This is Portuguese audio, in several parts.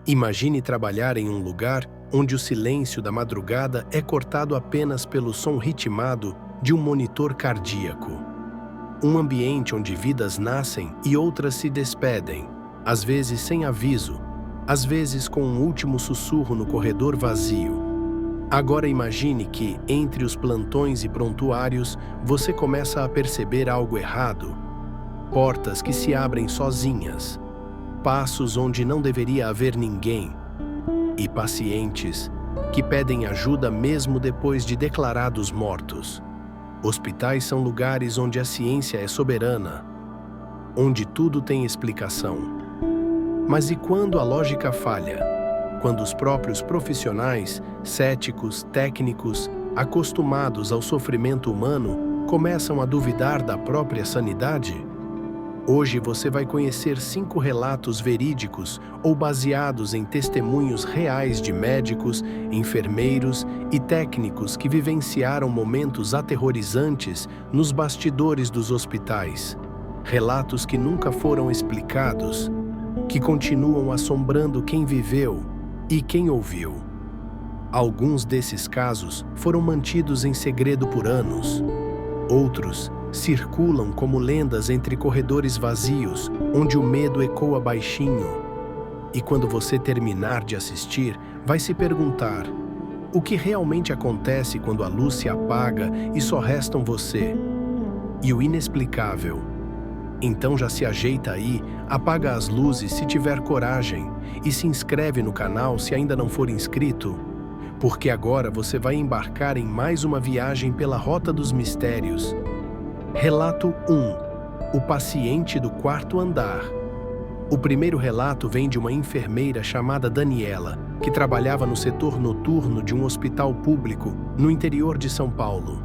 Imagine trabalhar em um lugar onde o silêncio da madrugada é cortado apenas pelo som ritmado de um monitor cardíaco. Um ambiente onde vidas nascem e outras se despedem, às vezes sem aviso, às vezes com um último sussurro no corredor vazio. Agora imagine que, entre os plantões e prontuários, você começa a perceber algo errado. Portas que se abrem sozinhas, passos onde não deveria haver ninguém, e pacientes que pedem ajuda mesmo depois de declarados mortos. Hospitais são lugares onde a ciência é soberana, onde tudo tem explicação. Mas e quando a lógica falha? Quando os próprios profissionais, céticos, técnicos, acostumados ao sofrimento humano, começam a duvidar da própria sanidade? Hoje você vai conhecer 5 relatos verídicos ou baseados em testemunhos reais de médicos, enfermeiros e técnicos que vivenciaram momentos aterrorizantes nos bastidores dos hospitais. Relatos que nunca foram explicados, que continuam assombrando quem viveu e quem ouviu. Alguns desses casos foram mantidos em segredo por anos. Outros circulam como lendas entre corredores vazios, onde o medo ecoa baixinho. E quando você terminar de assistir, vai se perguntar: o que realmente acontece quando a luz se apaga e só restam você e o inexplicável? Então já se ajeita aí, apaga as luzes se tiver coragem e se inscreve no canal se ainda não for inscrito, porque agora você vai embarcar em mais uma viagem pela Rota dos Mistérios. Relato 1. O paciente do quarto andar. O primeiro relato vem de uma enfermeira chamada Daniela, que trabalhava no setor noturno de um hospital público no interior de São Paulo.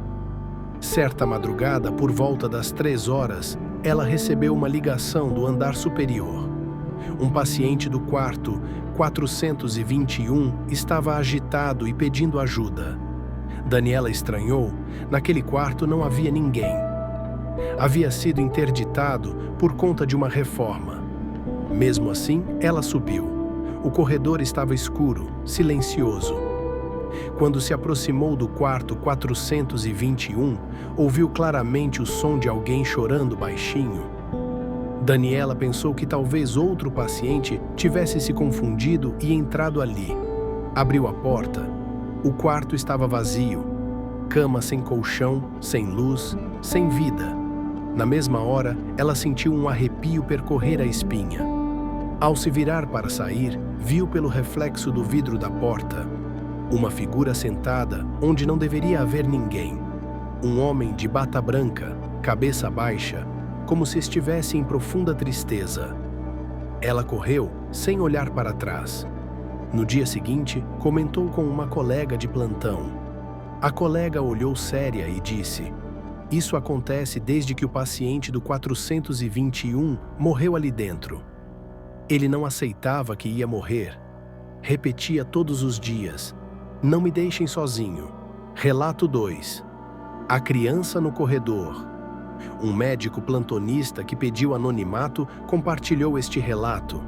Certa madrugada, por volta das 3 horas, ela recebeu uma ligação do andar superior. Um paciente do quarto 421 estava agitado e pedindo ajuda. Daniela estranhou. Naquele quarto não havia ninguém. Havia sido interditado por conta de uma reforma. Mesmo assim, ela subiu. O corredor estava escuro, silencioso. Quando se aproximou do quarto 421, ouviu claramente o som de alguém chorando baixinho. Daniela pensou que talvez outro paciente tivesse se confundido e entrado ali. Abriu a porta. O quarto estava vazio. Cama sem colchão, sem luz, sem vida. Na mesma hora, ela sentiu um arrepio percorrer a espinha. Ao se virar para sair, viu pelo reflexo do vidro da porta uma figura sentada onde não deveria haver ninguém. Um homem de bata branca, cabeça baixa, como se estivesse em profunda tristeza. Ela correu sem olhar para trás. No dia seguinte, comentou com uma colega de plantão. A colega olhou séria e disse: "Isso acontece desde que o paciente do 421 morreu ali dentro. Ele não aceitava que ia morrer. Repetia todos os dias: 'Não me deixem sozinho.'" Relato 2. A criança no corredor. Um médico plantonista que pediu anonimato compartilhou este relato.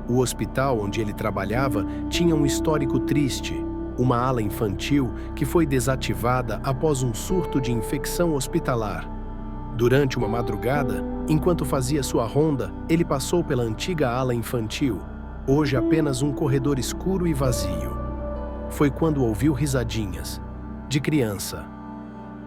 O hospital onde ele trabalhava tinha um histórico triste. Uma ala infantil que foi desativada após um surto de infecção hospitalar. Durante uma madrugada, enquanto fazia sua ronda, ele passou pela antiga ala infantil, hoje apenas um corredor escuro e vazio. Foi quando ouviu risadinhas, de criança.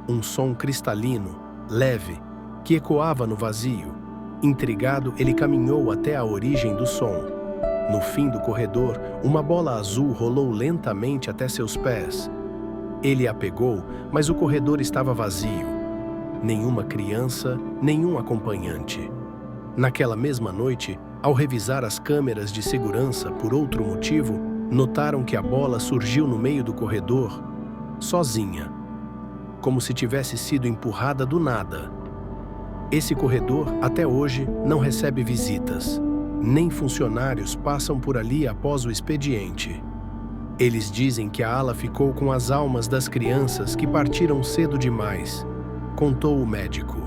Um som cristalino, leve, que ecoava no vazio. Intrigado, ele caminhou até a origem do som. No fim do corredor, uma bola azul rolou lentamente até seus pés. Ele a pegou, mas o corredor estava vazio. Nenhuma criança, nenhum acompanhante. Naquela mesma noite, ao revisar as câmeras de segurança por outro motivo, notaram que a bola surgiu no meio do corredor, sozinha, como se tivesse sido empurrada do nada. Esse corredor, até hoje, não recebe visitas. Nem funcionários passam por ali após o expediente. Eles dizem que a ala ficou com as almas das crianças que partiram cedo demais, contou o médico.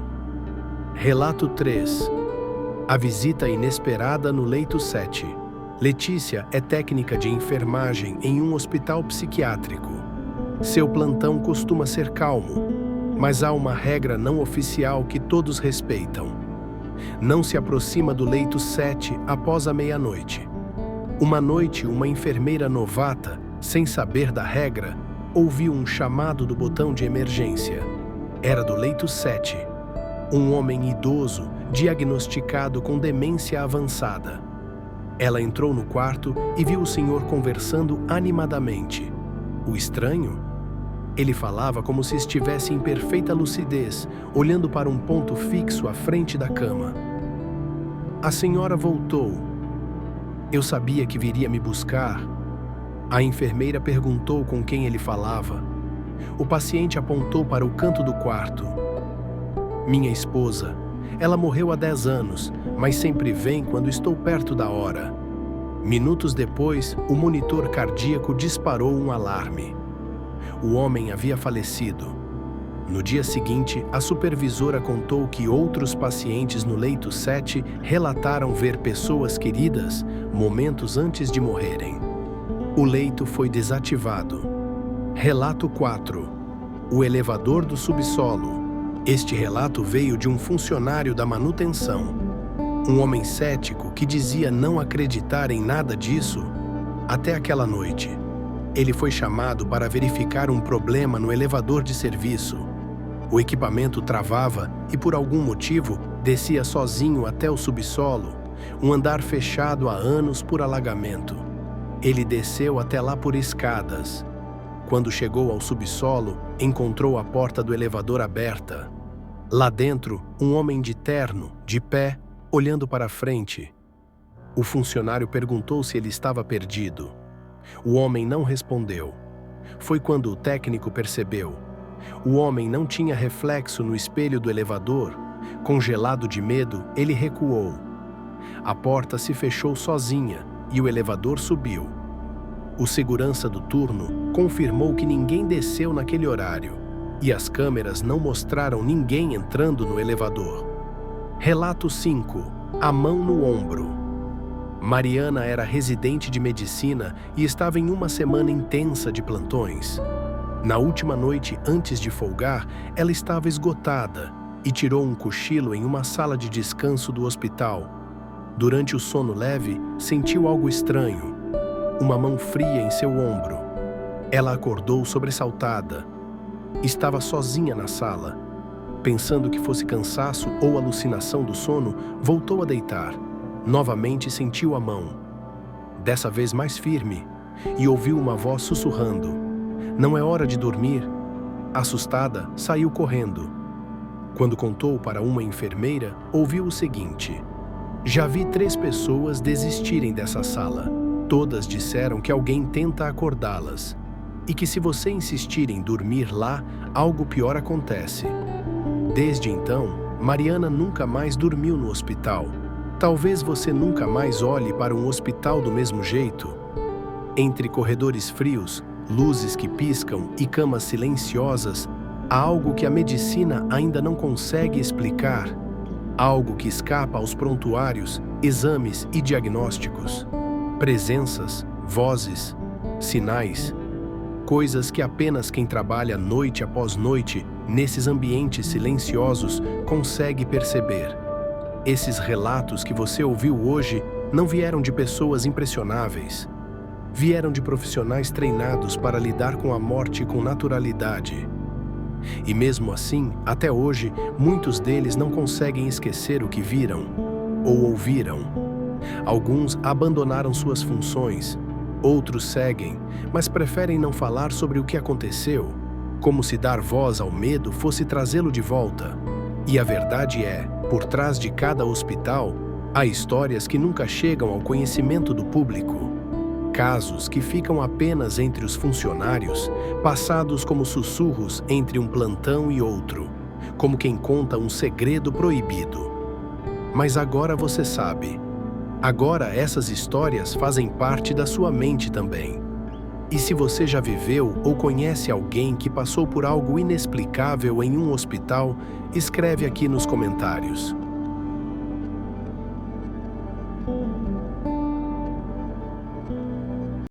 Relato 3. A visita inesperada no leito 7. Letícia é técnica de enfermagem em um hospital psiquiátrico. Seu plantão costuma ser calmo, mas há uma regra não oficial que todos respeitam. Não se aproxima do leito 7 após a meia-noite. Uma noite, uma enfermeira novata, sem saber da regra, ouviu um chamado do botão de emergência. Era do leito 7. Um homem idoso, diagnosticado com demência avançada. Ela entrou no quarto e viu o senhor conversando animadamente. O estranho? Ele falava como se estivesse em perfeita lucidez, olhando para um ponto fixo à frente da cama. A senhora voltou. Eu sabia que viria me buscar. A enfermeira perguntou com quem ele falava. O paciente apontou para o canto do quarto. Minha esposa. Ela morreu há 10 anos, mas sempre vem quando estou perto da hora. Minutos depois, o monitor cardíaco disparou um alarme. O homem havia falecido. No dia seguinte, a supervisora contou que outros pacientes no leito 7 relataram ver pessoas queridas momentos antes de morrerem. O leito foi desativado. Relato 4. O elevador do subsolo. Este relato veio de um funcionário da manutenção. Um homem cético que dizia não acreditar em nada disso até aquela noite. Ele foi chamado para verificar um problema no elevador de serviço. O equipamento travava e, por algum motivo, descia sozinho até o subsolo, um andar fechado há anos por alagamento. Ele desceu até lá por escadas. Quando chegou ao subsolo, encontrou a porta do elevador aberta. Lá dentro, um homem de terno, de pé, olhando para a frente. O funcionário perguntou se ele estava perdido. O homem não respondeu. Foi quando o técnico percebeu. O homem não tinha reflexo no espelho do elevador. Congelado de medo, ele recuou. A porta se fechou sozinha e o elevador subiu. O segurança do turno confirmou que ninguém desceu naquele horário e as câmeras não mostraram ninguém entrando no elevador. Relato 5. A mão no ombro. Mariana era residente de medicina e estava em uma semana intensa de plantões. Na última noite antes de folgar, ela estava esgotada e tirou um cochilo em uma sala de descanso do hospital. Durante o sono leve, sentiu algo estranho. Uma mão fria em seu ombro. Ela acordou sobressaltada. Estava sozinha na sala. Pensando que fosse cansaço ou alucinação do sono, voltou a deitar. Novamente sentiu a mão. Dessa vez mais firme, e ouviu uma voz sussurrando. Não é hora de dormir. Assustada, saiu correndo. Quando contou para uma enfermeira, ouviu o seguinte: já vi 3 pessoas desistirem dessa sala. Todas disseram que alguém tenta acordá-las e que se você insistir em dormir lá, algo pior acontece. Desde então, Mariana nunca mais dormiu no hospital. Talvez você nunca mais olhe para um hospital do mesmo jeito. Entre corredores frios, luzes que piscam e camas silenciosas, há algo que a medicina ainda não consegue explicar. Algo que escapa aos prontuários, exames e diagnósticos. Presenças, vozes, sinais. Coisas que apenas quem trabalha noite após noite nesses ambientes silenciosos consegue perceber. Esses relatos que você ouviu hoje não vieram de pessoas impressionáveis. Vieram de profissionais treinados para lidar com a morte com naturalidade. E mesmo assim, até hoje, muitos deles não conseguem esquecer o que viram ou ouviram. Alguns abandonaram suas funções, outros seguem, mas preferem não falar sobre o que aconteceu, como se dar voz ao medo fosse trazê-lo de volta. E a verdade é, por trás de cada hospital, há histórias que nunca chegam ao conhecimento do público. Casos que ficam apenas entre os funcionários, passados como sussurros entre um plantão e outro, como quem conta um segredo proibido. Mas agora você sabe. Agora essas histórias fazem parte da sua mente também. E se você já viveu ou conhece alguém que passou por algo inexplicável em um hospital, escreve aqui nos comentários.